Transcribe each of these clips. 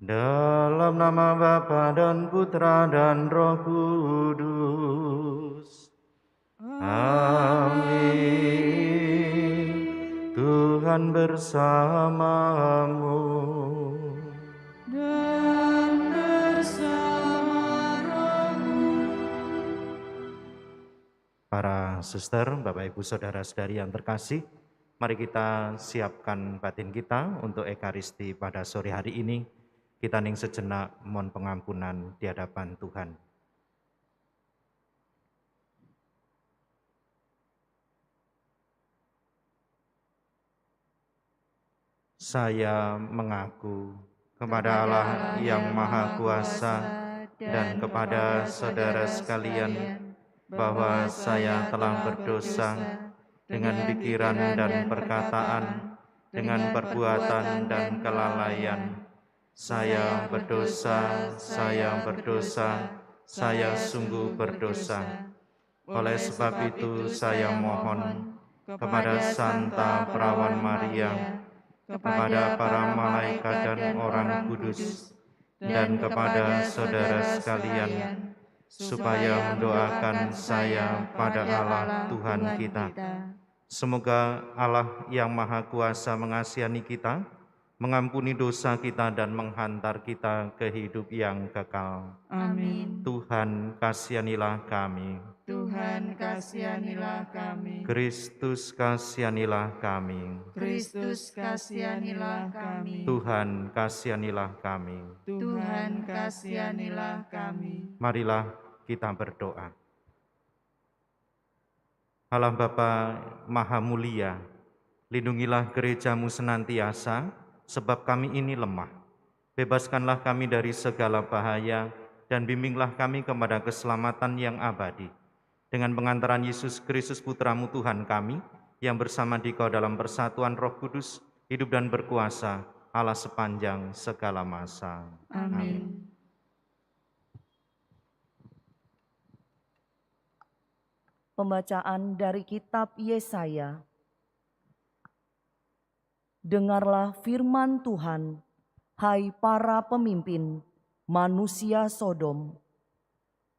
Dalam nama Bapa dan Putra dan Roh Kudus. Amin. Tuhan bersamamu. Dan bersama rohmu. Para suster, Bapak Ibu Saudara-saudari yang terkasih, mari kita siapkan batin kita untuk Ekaristi pada sore hari ini. Kita ning sejenak mohon pengampunan di hadapan Tuhan. Saya mengaku kepada Allah yang Maha Kuasa dan kepada saudara sekalian bahwa saya telah berdosa dengan pikiran dan perkataan, dengan perbuatan dan kelalaian. Saya berdosa, saya sungguh berdosa. Oleh sebab itu saya mohon kepada Santa Perawan Maria, kepada para malaikat dan orang kudus, dan kepada saudara sekalian, supaya mendoakan saya pada Allah Tuhan kita. Semoga Allah yang Maha Kuasa mengasihani kita, mengampuni dosa kita dan menghantar kita ke hidup yang kekal. Amin. Tuhan kasihanilah kami. Tuhan kasihanilah kami. Kristus kasihanilah kami. Kristus kasihanilah kami. Tuhan kasihanilah kami. Tuhan kasihanilah kami. Marilah kita berdoa. Allah Bapa Maha Mulia, lindungilah gereja-Mu senantiasa, sebab kami ini lemah. Bebaskanlah kami dari segala bahaya, dan bimbinglah kami kepada keselamatan yang abadi. Dengan pengantaran Yesus Kristus Putra-Mu Tuhan kami, yang bersama Dikau dalam persatuan Roh Kudus, hidup dan berkuasa, Allah sepanjang segala masa. Amin. Pembacaan dari kitab Yesaya. Dengarlah firman Tuhan, hai para pemimpin manusia Sodom.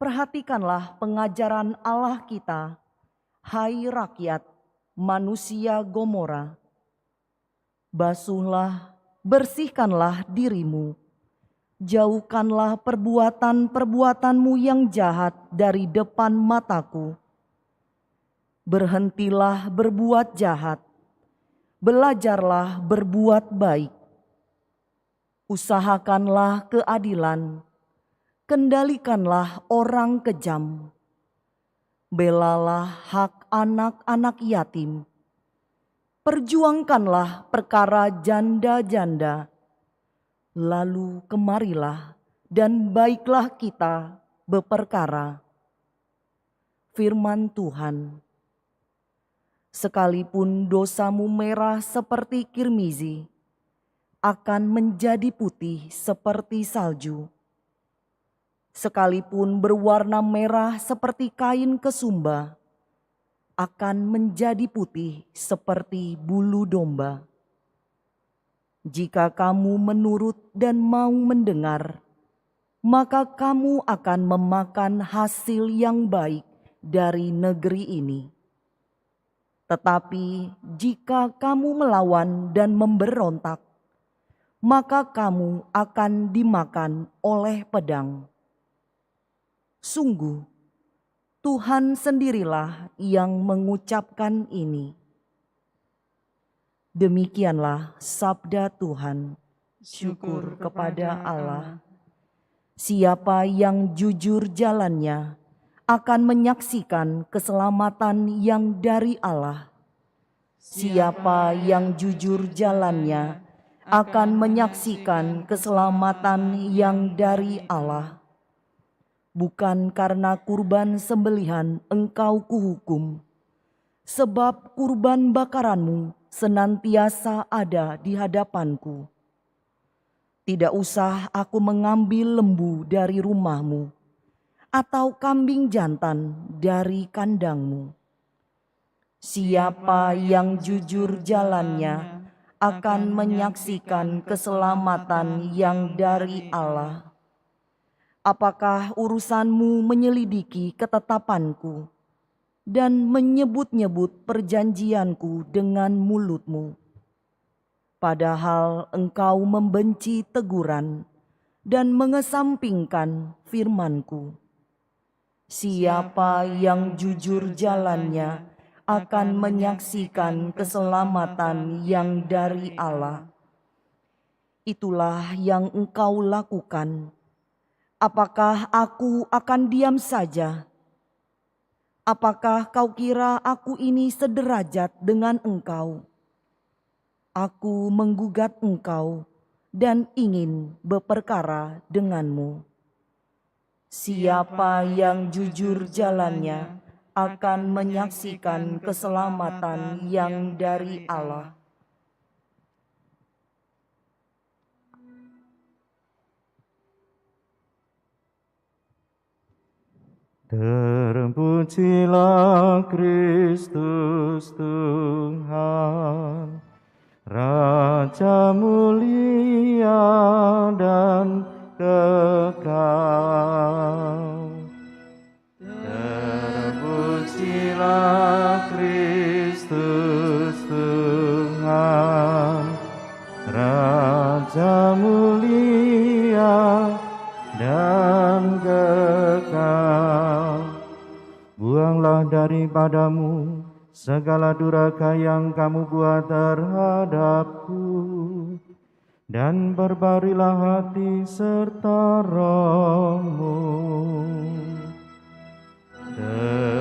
Perhatikanlah pengajaran Allah kita, hai rakyat manusia Gomora. Basuhlah, bersihkanlah dirimu. Jauhkanlah perbuatan-perbuatanmu yang jahat dari depan mataku. Berhentilah berbuat jahat, belajarlah berbuat baik. Usahakanlah keadilan, kendalikanlah orang kejam. Belalah hak anak-anak yatim. Perjuangkanlah perkara janda-janda. Lalu kemarilah dan baiklah kita berperkara. Firman Tuhan. Sekalipun dosamu merah seperti kirmizi, akan menjadi putih seperti salju. Sekalipun berwarna merah seperti kain kesumba, akan menjadi putih seperti bulu domba. Jika kamu menurut dan mau mendengar, maka kamu akan memakan hasil yang baik dari negeri ini. Tetapi jika kamu melawan dan memberontak, maka kamu akan dimakan oleh pedang. Sungguh, Tuhan sendirilah yang mengucapkan ini. Demikianlah sabda Tuhan. Syukur kepada Allah. Siapa yang jujur jalannya akan menyaksikan keselamatan yang dari Allah. Siapa yang jujur jalannya akan menyaksikan keselamatan yang dari Allah. Bukan karena kurban sembelihan engkau kuhukum, sebab kurban bakaranmu senantiasa ada di hadapanku. Tidak usah aku mengambil lembu dari rumahmu, atau kambing jantan dari kandangmu. Siapa yang jujur jalannya akan menyaksikan keselamatan yang dari Allah. Apakah urusanmu menyelidiki ketetapanku dan menyebut-nyebut perjanjianku dengan mulutmu? Padahal engkau membenci teguran dan mengesampingkan firman-Ku. Siapa yang jujur jalannya akan menyaksikan keselamatan yang dari Allah. Itulah yang engkau lakukan. Apakah aku akan diam saja? Apakah kau kira aku ini sederajat dengan engkau? Aku menggugat engkau dan ingin berperkara denganmu. Siapa yang jujur jalannya akan menyaksikan keselamatan yang dari Allah. Terpujilah Kristus Tuhan, Raja mulia dan kekal. Terpujilah Kristus Tuhan, Raja mulia dan kekal. Buanglah daripadamu segala durhaka yang kamu buat terhadapku, dan berbarilah hati serta rohmu.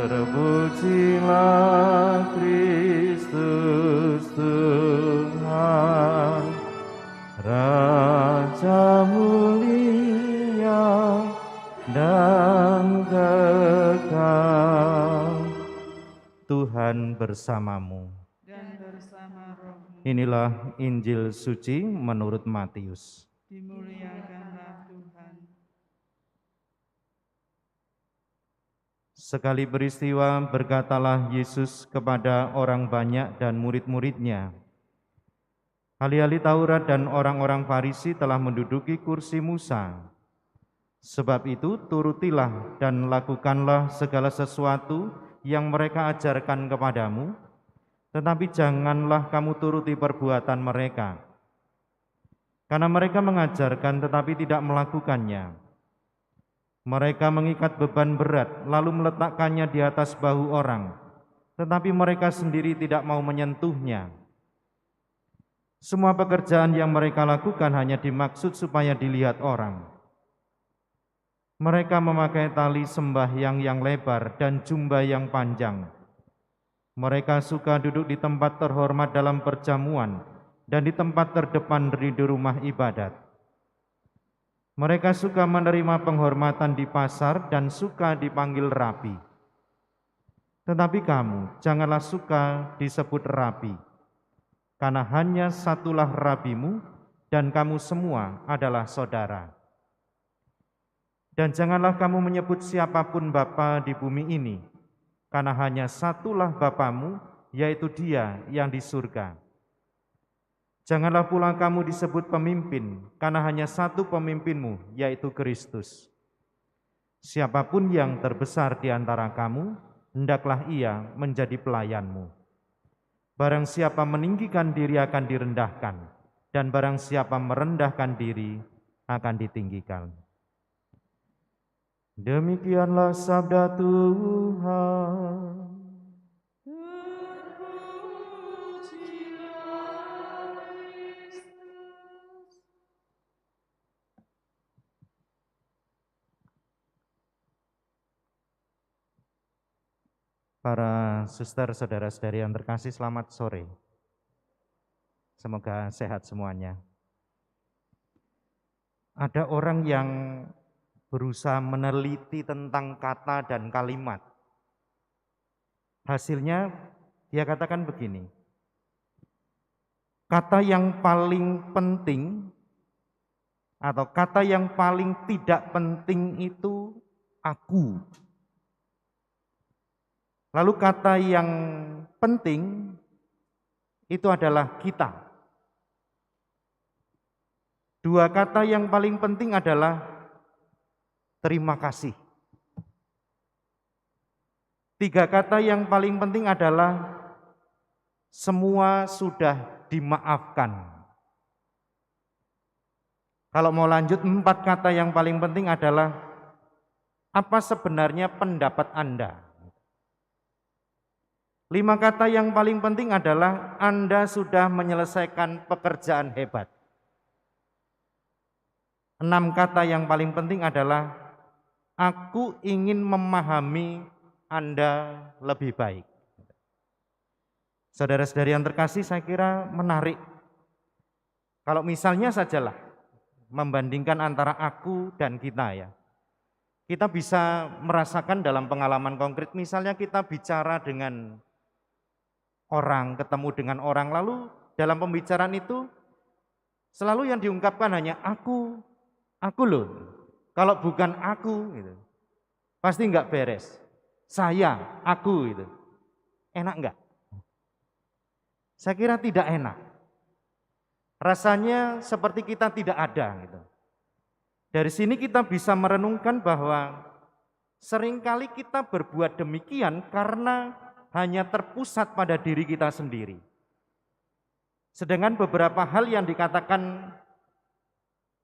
Terpujilah Kristus Tuhan, Raja mulia dan kekal. Tuhan bersamamu. Dan bersama rohmu. Inilah Injil suci menurut Matius. Dimuliakanlah Tuhan. Sekali peristiwa berkatalah Yesus kepada orang banyak dan murid-muridnya, ahli-ahli Taurat dan orang-orang Farisi telah menduduki kursi Musa. Sebab itu turutilah dan lakukanlah segala sesuatu yang mereka ajarkan kepadamu, tetapi janganlah kamu turuti perbuatan mereka, karena mereka mengajarkan tetapi tidak melakukannya. Mereka mengikat beban berat lalu meletakkannya di atas bahu orang, tetapi mereka sendiri tidak mau menyentuhnya. Semua pekerjaan yang mereka lakukan hanya dimaksud supaya dilihat orang. Mereka memakai tali sembahyang yang lebar dan jubah yang panjang. Mereka suka duduk di tempat terhormat dalam perjamuan dan di tempat terdepan di rumah ibadat. Mereka suka menerima penghormatan di pasar dan suka dipanggil rabi. Tetapi kamu janganlah suka disebut rabi, karena hanya satulah rabimu dan kamu semua adalah saudara. Dan janganlah kamu menyebut siapapun bapa di bumi ini, karena hanya satulah Bapamu, yaitu Dia yang di surga. Janganlah pula kamu disebut pemimpin, karena hanya satu pemimpinmu, yaitu Kristus. Siapapun yang terbesar di antara kamu, hendaklah ia menjadi pelayanmu. Barang siapa meninggikan diri akan direndahkan, dan barang siapa merendahkan diri akan ditinggikan. Demikianlah sabda Tuhan. Para suster, saudara-saudari yang terkasih, selamat sore. Semoga sehat semuanya. Ada orang yang berusaha meneliti tentang kata dan kalimat. Hasilnya dia katakan begini, kata yang paling penting atau kata yang paling tidak penting itu aku. Lalu kata yang penting itu adalah kita. Dua kata yang paling penting adalah terima kasih. Tiga kata yang paling penting adalah semua sudah dimaafkan. Kalau mau lanjut, 4 kata yang paling penting adalah apa sebenarnya pendapat Anda. 5 kata yang paling penting adalah Anda sudah menyelesaikan pekerjaan hebat. 6 kata yang paling penting adalah aku ingin memahami Anda lebih baik. Saudara-saudari yang terkasih, saya kira menarik. Kalau misalnya sajalah membandingkan antara aku dan kita ya. Kita bisa merasakan dalam pengalaman konkret, misalnya kita bicara dengan orang, ketemu dengan orang, lalu dalam pembicaraan itu selalu yang diungkapkan hanya aku loh. Kalau bukan aku gitu, pasti enggak beres. Saya, aku gitu. Enak enggak? Saya kira tidak enak. Rasanya seperti kita tidak ada gitu. Dari sini kita bisa merenungkan bahwa seringkali kita berbuat demikian karena hanya terpusat pada diri kita sendiri. Sedangkan beberapa hal yang dikatakan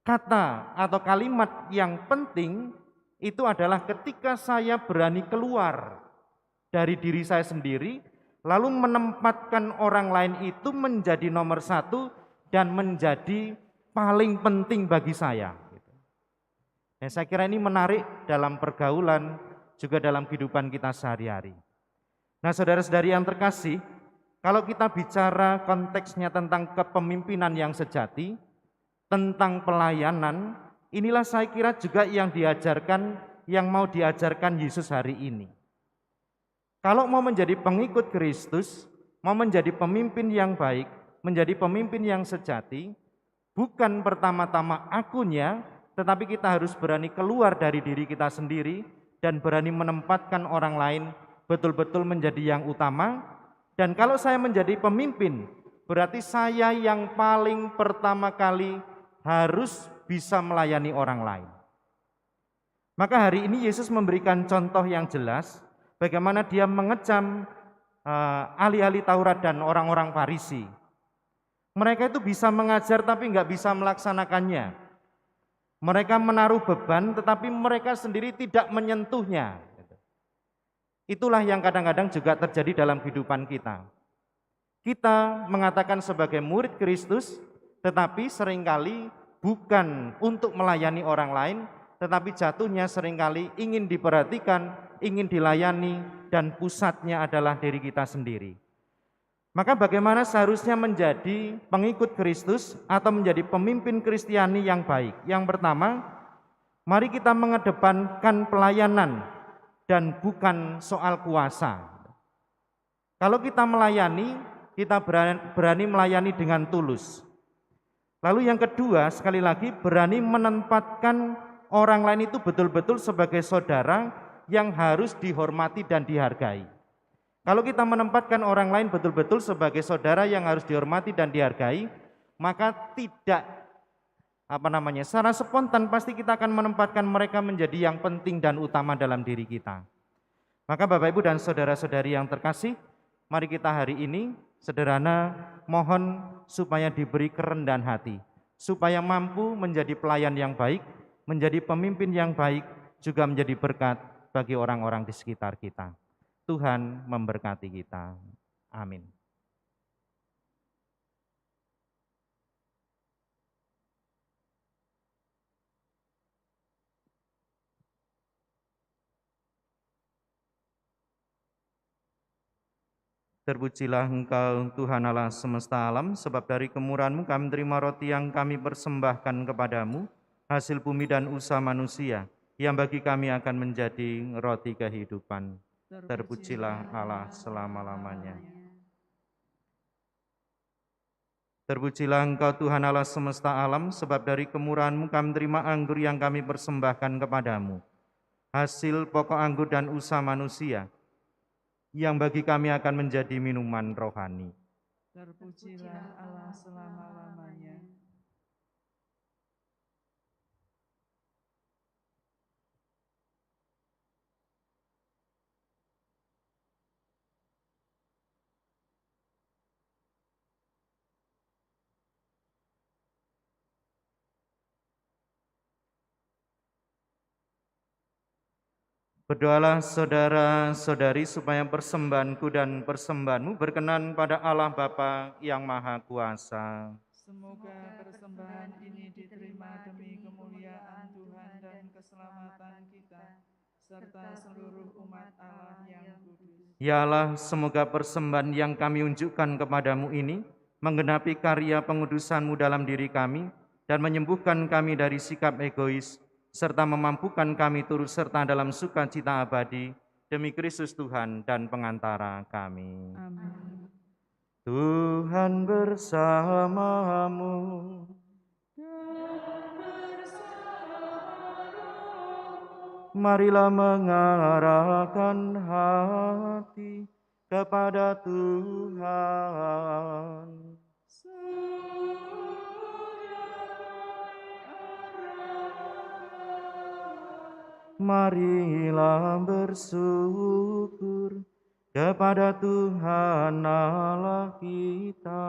kata atau kalimat yang penting itu adalah ketika saya berani keluar dari diri saya sendiri, lalu menempatkan orang lain itu menjadi nomor 1 dan menjadi paling penting bagi saya. Saya kira ini menarik dalam pergaulan, juga dalam kehidupan kita sehari-hari. Nah, saudara-saudari yang terkasih, kalau kita bicara konteksnya tentang kepemimpinan yang sejati, tentang pelayanan, inilah saya kira juga yang diajarkan, yang mau diajarkan Yesus hari ini. Kalau mau menjadi pengikut Kristus, mau menjadi pemimpin yang baik, menjadi pemimpin yang sejati, bukan pertama-tama akunya, tetapi kita harus berani keluar dari diri kita sendiri dan berani menempatkan orang lain betul-betul menjadi yang utama. Dan kalau saya menjadi pemimpin, berarti saya yang paling pertama kali harus bisa melayani orang lain. Maka hari ini Yesus memberikan contoh yang jelas bagaimana dia mengecam ahli-ahli Taurat dan orang-orang Farisi. Mereka itu bisa mengajar tapi nggak bisa melaksanakannya. Mereka menaruh beban tetapi mereka sendiri tidak menyentuhnya. Itulah yang kadang-kadang juga terjadi dalam kehidupan kita. Kita mengatakan sebagai murid Kristus, tetapi seringkali bukan untuk melayani orang lain, tetapi jatuhnya seringkali ingin diperhatikan, ingin dilayani, dan pusatnya adalah diri kita sendiri. Maka bagaimana seharusnya menjadi pengikut Kristus atau menjadi pemimpin Kristiani yang baik? Yang pertama, mari kita mengedepankan pelayanan dan bukan soal kuasa. Kalau kita melayani, kita berani melayani dengan tulus. Lalu yang kedua, sekali lagi berani menempatkan orang lain itu betul-betul sebagai saudara yang harus dihormati dan dihargai. Kalau kita menempatkan orang lain betul-betul sebagai saudara yang harus dihormati dan dihargai, maka tidak secara spontan pasti kita akan menempatkan mereka menjadi yang penting dan utama dalam diri kita. Maka Bapak Ibu dan saudara-saudari yang terkasih, mari kita hari ini Sederhana, mohon supaya diberi kerendahan hati, supaya mampu menjadi pelayan yang baik, menjadi pemimpin yang baik, juga menjadi berkat bagi orang-orang di sekitar kita. Tuhan memberkati kita. Amin. Terpujilah Engkau Tuhan Allah semesta alam, sebab dari kemurahan-Mu kami menerima roti yang kami persembahkan kepadamu, hasil bumi dan usaha manusia, yang bagi kami akan menjadi roti kehidupan. Terpujilah Allah selama-lamanya. Terpujilah Engkau Tuhan Allah semesta alam, sebab dari kemurahan-Mu kami menerima anggur yang kami persembahkan kepadamu, hasil pokok anggur dan usaha manusia, yang bagi kami akan menjadi minuman rohani. Terpujilah Allah selama-lamanya. Berdoalah saudara-saudari supaya persembahanku dan persembahanmu berkenan pada Allah Bapa yang Maha Kuasa. Semoga persembahan ini diterima demi kemuliaan Tuhan dan keselamatan kita, serta seluruh umat Allah yang kudus. Ya Allah, semoga persembahan yang kami unjukkan kepadamu ini menggenapi karya pengudusan-Mu dalam diri kami dan menyembuhkan kami dari sikap egois, serta memampukan kami turut serta dalam sukacita abadi demi Kristus Tuhan dan pengantara kami. Amin. Tuhan bersamamu. Marilah mengarahkan hati kepada Tuhan. Marilah bersyukur kepada Tuhan Allah kita.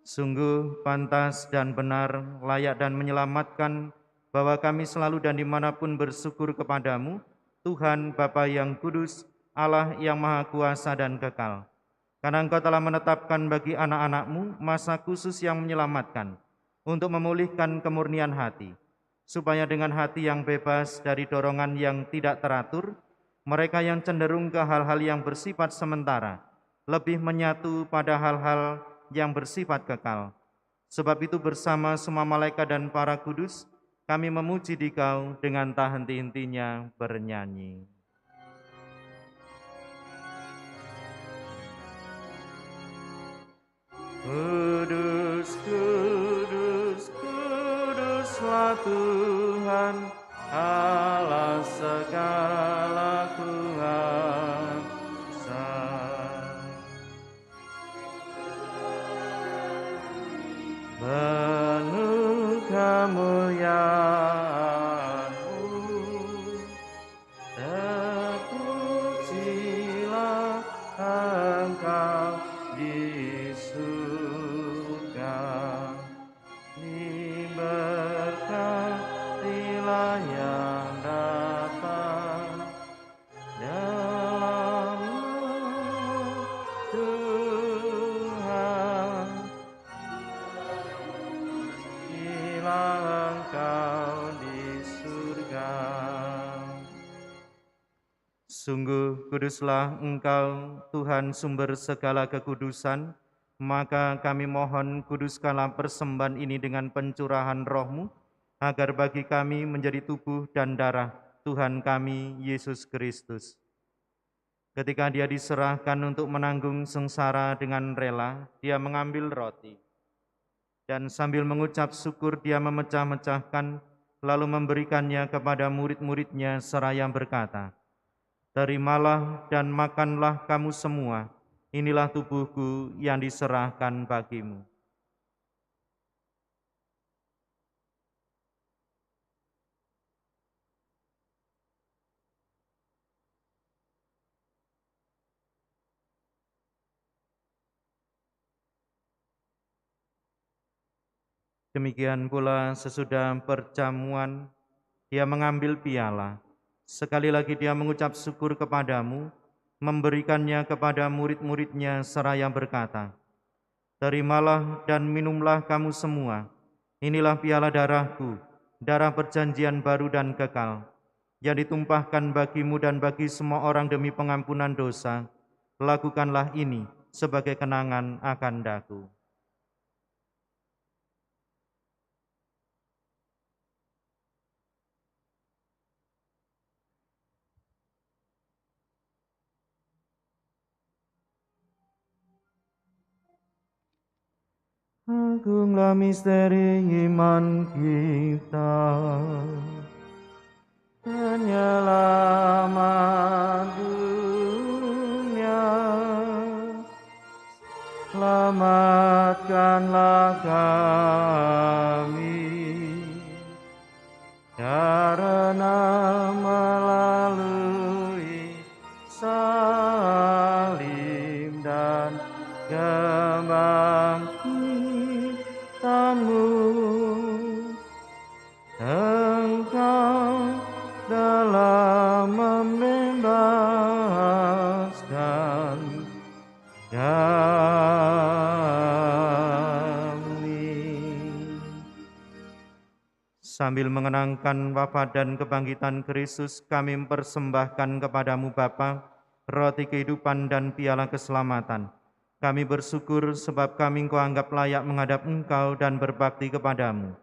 Sungguh pantas dan benar, layak dan menyelamatkan bahwa kami selalu dan dimanapun bersyukur kepadamu, Tuhan Bapa yang kudus, Allah yang maha kuasa dan kekal. Karena Engkau telah menetapkan bagi anak-anak-Mu masa khusus yang menyelamatkan, untuk memulihkan kemurnian hati, supaya dengan hati yang bebas dari dorongan yang tidak teratur, mereka yang cenderung ke hal-hal yang bersifat sementara, lebih menyatu pada hal-hal yang bersifat kekal. Sebab itu bersama semua malaikat dan para kudus, kami memuji Dikau dengan tak henti-hentinya bernyanyi. Kudus, kudus, kuduslah Tuhan, Allah segala kuasa. Penuh kemuliaan-Mu, terpujilah Engkau di surga, diberkatilah yang datang dalam nama Tuhan. Terpujilah Engkau di surga. Sungguh kuduslah Engkau, Tuhan sumber segala kekudusan, maka kami mohon kuduskanlah persembahan ini dengan pencurahan Roh-Mu, agar bagi kami menjadi tubuh dan darah Tuhan kami, Yesus Kristus. Ketika Dia diserahkan untuk menanggung sengsara dengan rela, Dia mengambil roti, dan sambil mengucap syukur Dia memecah-mecahkan, lalu memberikannya kepada murid-murid-Nya seraya berkata, "Terimalah dan makanlah kamu semua, inilah tubuhku yang diserahkan bagimu." Demikian pula sesudah perjamuan, dia mengambil piala. Sekali lagi dia mengucap syukur kepadamu, memberikannya kepada murid-muridnya seraya berkata, "Terimalah dan minumlah kamu semua. Inilah piala darahku, darah perjanjian baru dan kekal, yang ditumpahkan bagimu dan bagi semua orang demi pengampunan dosa. Lakukanlah ini sebagai kenangan akan daku." Agunglah misteri iman kita, penyelamat dunia. Selamatkanlah kami, karena melalui salib dan kebangkitanmu, Engkau telah membebaskan kami. Sambil mengenangkan wafat dan kebangkitan Kristus, kami mempersembahkan kepadamu Bapa, roti kehidupan dan piala keselamatan. Kami bersyukur sebab kami Engkau anggap layak menghadap Engkau dan berbakti kepadamu.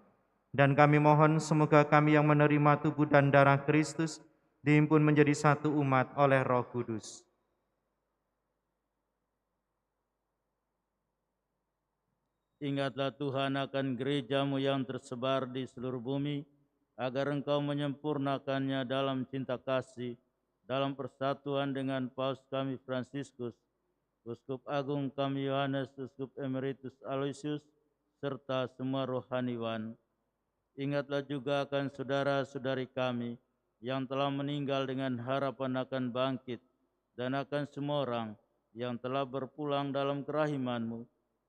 Dan kami mohon semoga kami yang menerima tubuh dan darah Kristus dihimpun menjadi satu umat oleh Roh Kudus. Ingatlah Tuhan akan gereja-Mu yang tersebar di seluruh bumi, agar Engkau menyempurnakannya dalam cinta kasih, dalam persatuan dengan Paus kami Fransiskus, Uskup Agung kami Yohanes, Uskup Emeritus Aloysius, serta semua rohaniwan. Ingatlah juga akan saudara-saudari kami yang telah meninggal dengan harapan akan bangkit, dan akan semua orang yang telah berpulang dalam kerahiman-Mu,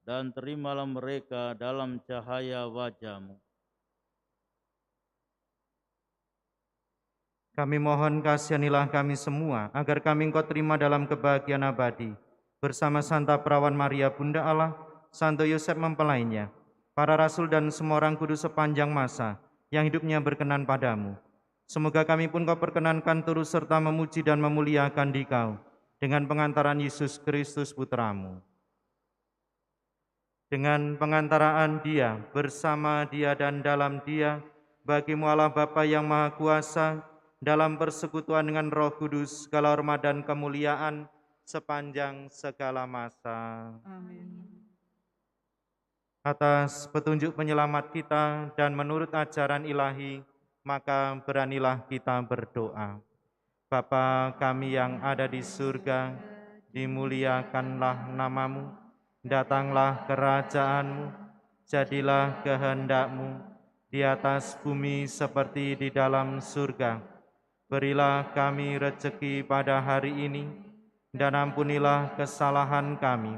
dan terimalah mereka dalam cahaya wajah-Mu. Kami mohon kasihanilah kami semua, agar kami Engkau terima dalam kebahagiaan abadi, bersama Santa Perawan Maria Bunda Allah, Santo Yosef mempelainya, para rasul dan semua orang kudus sepanjang masa, yang hidupnya berkenan padamu. Semoga kami pun Kau perkenankan turut serta memuji dan memuliakan Dikau, dengan pengantaran Yesus Kristus Putra-Mu. Dengan pengantaraan Dia, bersama Dia dan dalam Dia, bagimu Allah Bapa yang Maha Kuasa, dalam persekutuan dengan Roh Kudus, segala hormat dan kemuliaan sepanjang segala masa. Amin. Atas petunjuk penyelamat kita dan menurut ajaran ilahi, maka beranilah kita berdoa. Bapa kami yang ada di surga, dimuliakanlah namamu, datanglah kerajaan-Mu, jadilah kehendak-Mu di atas bumi seperti di dalam surga. Berilah kami rejeki pada hari ini, dan ampunilah kesalahan kami,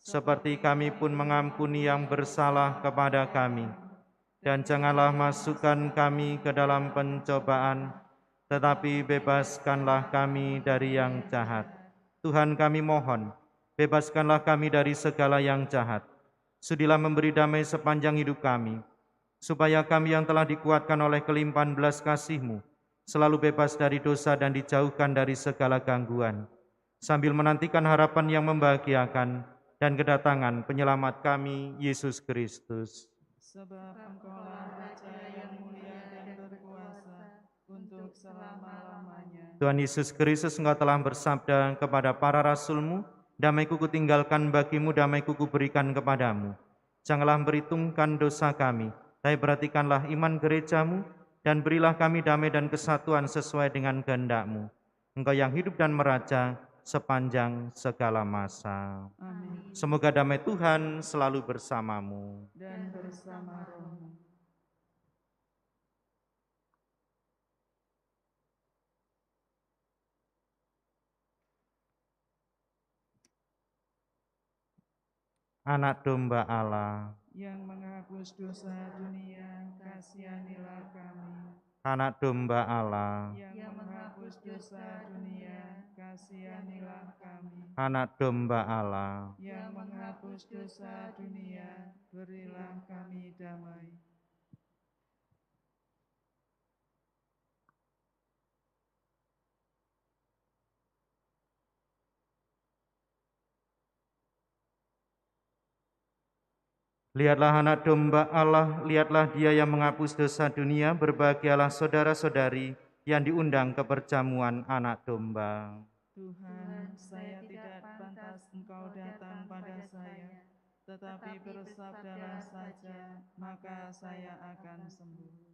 seperti kami pun mengampuni yang bersalah kepada kami. Dan janganlah masukkan kami ke dalam pencobaan, tetapi bebaskanlah kami dari yang jahat. Tuhan kami mohon, bebaskanlah kami dari segala yang jahat. Sudilah memberi damai sepanjang hidup kami, supaya kami yang telah dikuatkan oleh kelimpahan belas kasih-Mu, selalu bebas dari dosa dan dijauhkan dari segala gangguan, sambil menantikan harapan yang membahagiakan dan kedatangan penyelamat kami, Yesus Kristus. Sebab Engkaulah Raja yang mulia dan berkuasa untuk selama-lamanya. Tuhan Yesus Kristus, Engkau telah bersabda kepada para rasul-Mu, "Damai-Ku kutinggalkan bagimu, damai-Ku kuberikan kepadamu. Janganlah memperhitungkan dosa kami, tapi perhatikanlah iman gereja-Mu, dan berilah kami damai dan kesatuan sesuai dengan kehendak-Mu. Engkau yang hidup dan meraja sepanjang segala masa." Amin. Semoga damai Tuhan selalu bersamamu. Dan bersama rohmu. Anak domba Allah, yang menghapus dosa dunia, kasihanilah kami. Anak domba Allah, Yang menghapus dosa dunia, kasihanilah kami. anak domba Allah, Yang menghapus dosa dunia, berilah kami damai. lihatlah anak domba Allah, lihatlah dia yang menghapus dosa dunia, berbahagialah saudara-saudari yang diundang ke perjamuan anak domba. Tuhan, saya tidak pantas Engkau datang pada saya, tetapi bersabdalah saja, maka saya akan sembuh.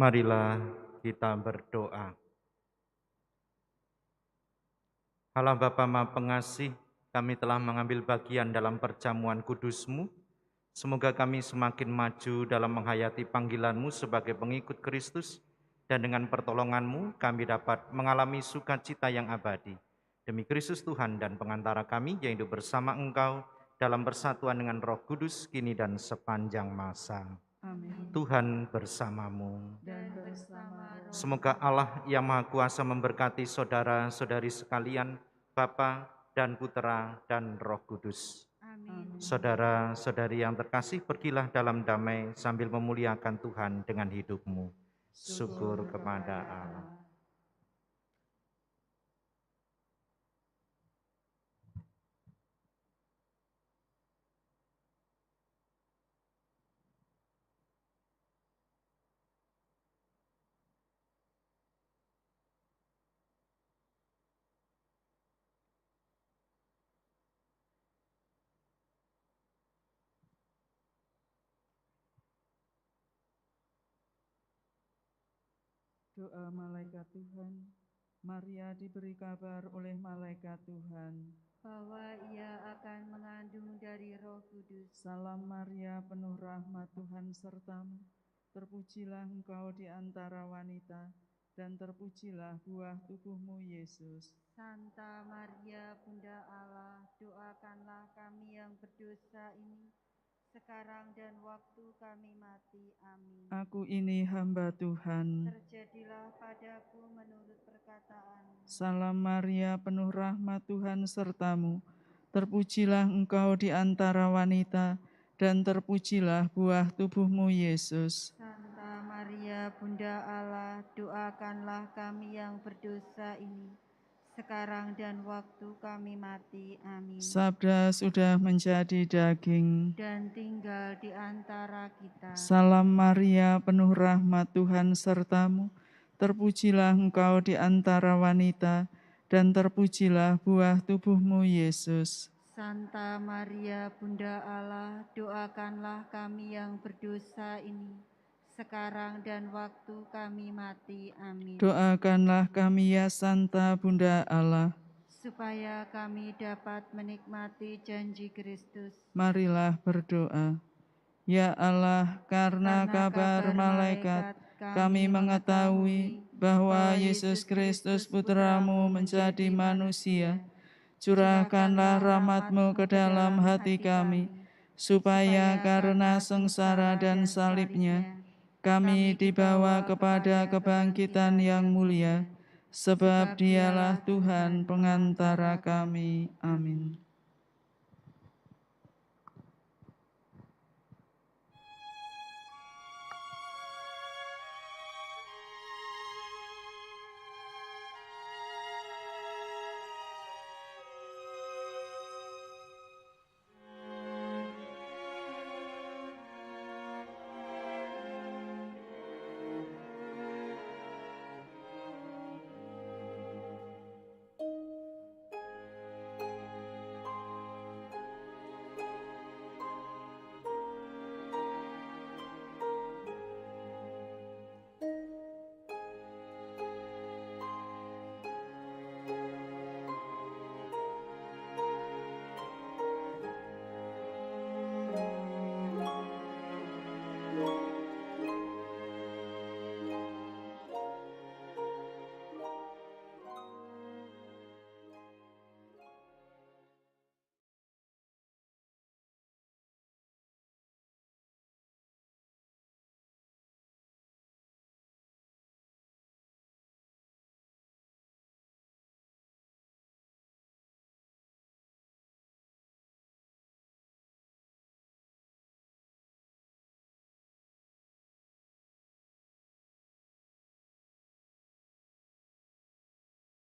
Marilah kita berdoa. Allah Bapa Maha Pengasih, kami telah mengambil bagian dalam perjamuan kudus-Mu. Semoga kami semakin maju dalam menghayati panggilan-Mu sebagai pengikut Kristus, dan dengan pertolongan-Mu kami dapat mengalami sukacita yang abadi. Demi Kristus Tuhan dan pengantara kami yang hidup bersama Engkau dalam persatuan dengan Roh Kudus, kini dan sepanjang masa. Amin. Tuhan bersamamu. Dan bersama roh. Semoga Allah yang Maha Kuasa memberkati saudara-saudari sekalian, Bapa dan Putera dan Roh Kudus. Amin. Saudara-saudari yang terkasih, pergilah dalam damai sambil memuliakan Tuhan dengan hidupmu. Syukur kepada Allah. Doa malaikat Tuhan. Maria diberi kabar oleh malaikat Tuhan bahwa ia akan mengandung dari Roh Kudus. Salam Maria, penuh rahmat, Tuhan sertamu. Terpujilah engkau di antara wanita, dan terpujilah buah tubuhmu, Yesus. Santa Maria, Bunda Allah, doakanlah kami yang berdosa ini, sekarang dan waktu kami mati. Amin. Aku ini hamba Tuhan. Terjadilah padaku menurut perkataan. Salam Maria, penuh rahmat, Tuhan sertamu. Terpujilah engkau di antara wanita, dan terpujilah buah tubuhmu, Yesus. Santa Maria, Bunda Allah, doakanlah kami yang berdosa ini, sekarang dan waktu kami mati. Amin. Sabda sudah menjadi daging dan tinggal di antara kita. Salam Maria, penuh rahmat, Tuhan sertamu. Terpujilah engkau di antara wanita, dan terpujilah buah tubuhmu, Yesus. Santa Maria, Bunda Allah, doakanlah kami yang berdosa ini, sekarang dan waktu kami mati. Amin. Doakanlah kami ya Santa Bunda Allah, supaya kami dapat menikmati janji Kristus. Marilah berdoa. Ya Allah, karena kabar malaikat, kami mengetahui bahwa Yesus Kristus Putra-Mu menjadi manusia. Curahkanlah rahmat-Mu ke dalam hati kami, supaya karena sengsara dan salibnya, kami dibawa kepada kebangkitan yang mulia, sebab Dialah Tuhan pengantara kami. Amin.